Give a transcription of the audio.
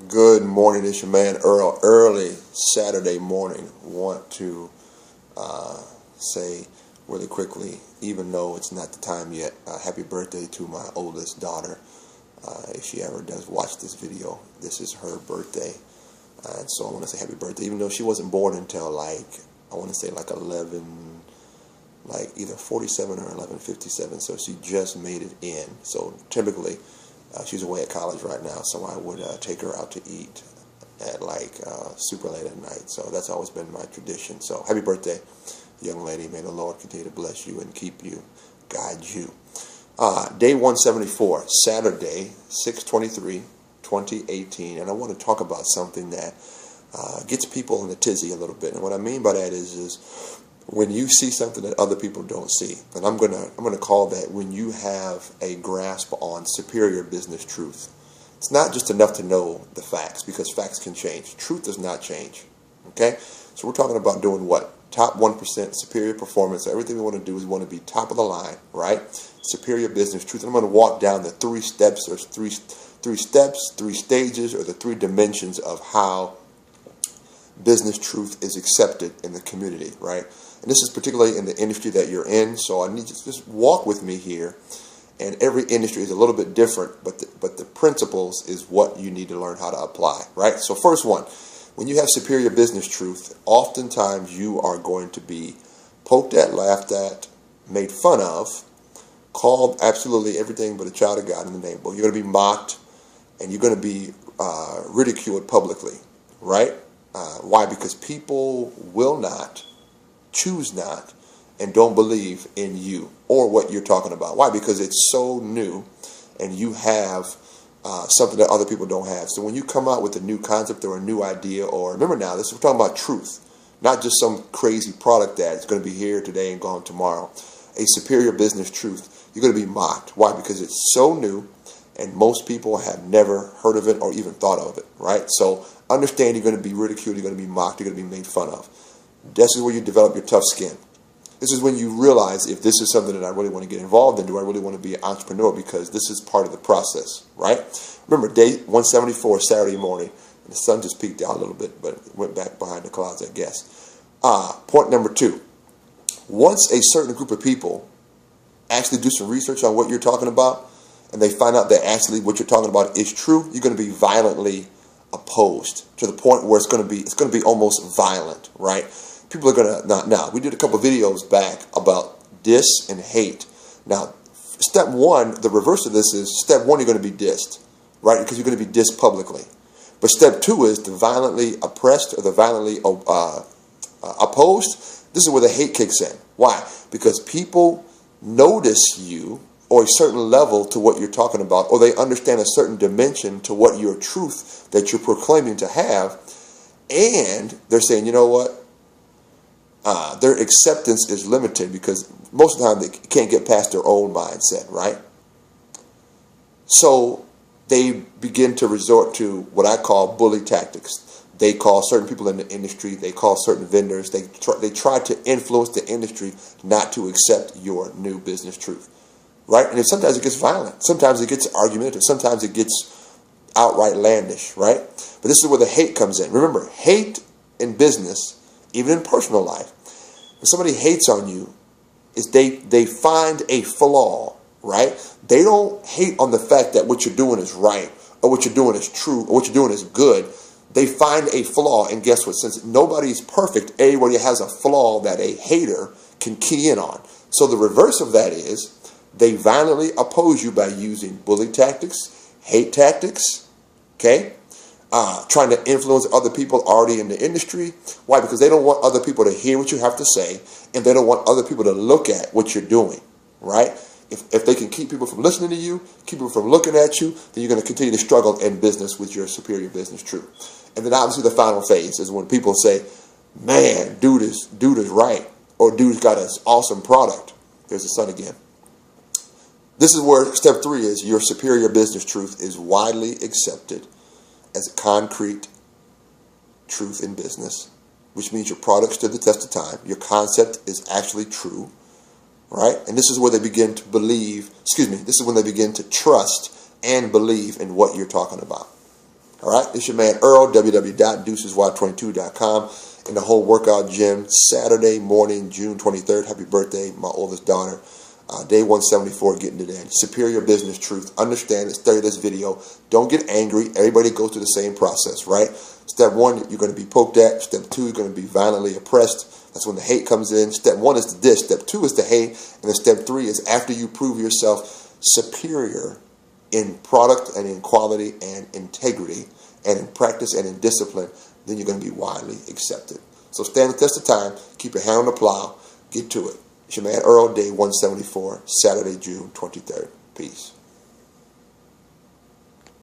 Good morning, it's your man Earl. Early Saturday morning. Want to say really quickly, even though it's not the time yet, happy birthday to my oldest daughter. If she ever does watch this video, this is her birthday. And so I want to say happy birthday, even though she wasn't born until I want to say 11, either 47 or 11:57. So she just made it in. So typically, she's away at college right now, so I would take her out to eat at super late at night. So that's always been my tradition. So happy birthday, young lady. May the Lord continue to bless you and keep you, guide you. Day 174, Saturday, 6/23/2018, and I want to talk about something that gets people in a tizzy a little bit. And what I mean by that is when you see something that other people don't see, and I'm gonna call that when you have a grasp on superior business truth. It's not just enough to know the facts, because facts can change. Truth does not change. Okay, so we're talking about doing what? Top 1%, superior performance. Everything we want to do is we want to be top of the line, right? Superior business truth. And I'm going to walk down the three steps, or three stages, or the three dimensions of how business truth is accepted in the community, right? And this is particularly in the industry that you're in, so I need you to just walk with me here. And every industry is a little bit different, but the principles is what you need to learn how to apply, right? So first one, when you have superior business truth, oftentimes you are going to be poked at, laughed at, made fun of, called absolutely everything but a child of God in the name. But you're going to be mocked, and you're going to be ridiculed publicly, right? Why? Because people will not, choose not, and don't believe in you or what you're talking about. Why? Because it's so new, and you have something that other people don't have. So when you come out with a new concept or a new idea, or remember now, we're talking about truth, not just some crazy product that's going to be here today and gone tomorrow. A superior business truth, you're going to be mocked. Why? Because it's so new, and most people have never heard of it or even thought of it, right? So understand you're going to be ridiculed, you're going to be mocked, you're going to be made fun of. This is where you develop your tough skin. This is when you realize, if this is something that I really want to get involved in, do I really want to be an entrepreneur? Because this is part of the process, right? Remember, day 174, Saturday morning, and the sun just peeked out a little bit, but it went back behind the clouds, I guess. Point number 2, once a certain group of people actually do some research on what you're talking about, and they find out that actually what you're talking about is true, you're going to be violently opposed, to the point where it's going to be almost violent, right? People are going to, now, we did a couple videos back about diss and hate. Now, step 1, the reverse of this is, step 1, you're going to be dissed, right? Because you're going to be dissed publicly. But step 2 is the violently oppressed, or the violently opposed. This is where the hate kicks in. Why? Because people notice you, or a certain level to what you're talking about, or they understand a certain dimension to what your truth that you're proclaiming to have, and they're saying, you know what? Their acceptance is limited, because most of the time they can't get past their own mindset, right? So they begin to resort to what I call bully tactics. They call certain people in the industry, they call certain vendors, they try to influence the industry not to accept your new business truth, right? And sometimes it gets violent, sometimes it gets argumentative, sometimes it gets outright landish, right? But this is where the hate comes in. Remember, hate in business, even in personal life, when somebody hates on you, is they find a flaw, right? They don't hate on the fact that what you're doing is right, or what you're doing is true, or what you're doing is good. They find a flaw, and guess what? Since nobody's perfect, everybody has a flaw that a hater can key in on. So the reverse of that is they violently oppose you by using bully tactics, hate tactics, okay? Trying to influence other people already in the industry. Why? Because they don't want other people to hear what you have to say, and they don't want other people to look at what you're doing, right? If they can keep people from listening to you, keep people from looking at you, then you're going to continue to struggle in business with your superior business truth. And then obviously the final phase is when people say, man, dude is right, or dude's got an awesome product. There's the sun again. This is where step 3 is, your superior business truth is widely accepted as a concrete truth in business, which means your product stood the test of time. Your concept is actually true, right? And this is where they begin to believe, this is when they begin to trust and believe in what you're talking about. All right, it's your man Earl, www.deucesy22.com, in the Home Workout Gym, Saturday morning, June 23rd. Happy birthday, my oldest daughter. Day 174, getting to that. Superior business truth. Understand it. Study this video. Don't get angry. Everybody goes through the same process, right? Step 1, you're going to be poked at. Step 2, you're going to be violently oppressed. That's when the hate comes in. Step 1 is the dish. Step 2 is the hate. And then step 3 is after you prove yourself superior in product and in quality and integrity and in practice and in discipline, then you're going to be widely accepted. So stand the test of time. Keep your hand on the plow. Get to it. It's your man Earl, day 174, Saturday, June 23rd. Peace.